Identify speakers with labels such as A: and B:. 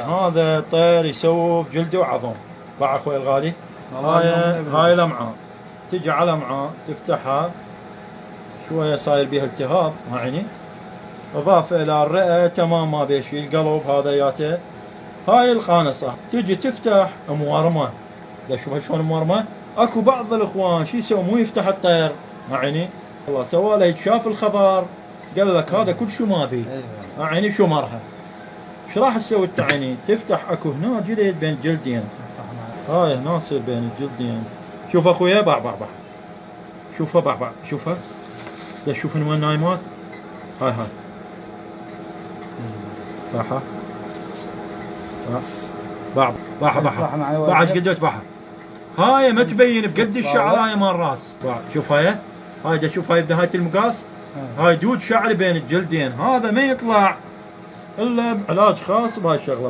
A: هذا طير يسوف جلده وعظم. باع اخوي الغالي. هاي الامعاء، تجي على امعاء تفتحها شويه صاير بيها التهاب ما عيني، اضافه الى الرئه تمام ما بيه شيء، القلب هذا ياته. هاي القانصه تجي تفتح مورمه. شوف شلون مورمه. اكو بعض الاخوان شو يسوي مو يفتح الطير ما عيني، والله سوى له شاف الخبر قال لك هذا كل شو ما بي ما عيني شو مرها. ايش راح تسوي انت عيني؟ تفتح اكو هنا جلد بين الجلدين، هاي هنا يصير بين الجلدين. شوف اخويا باع باع باع، شوفها باع باع، شوفها لا تشوفن وين نايمات. هاي باعها باع باعها باعها باع ايش قد باعها. هاي ما تبين بقد الشعرايه مال الراس. باع شوف هاي دا شوف هاي بنهايه المقاس، هاي دود شعر بين الجلدين، هذا ما يطلع الا بعلاج خاص بهاي الشغله.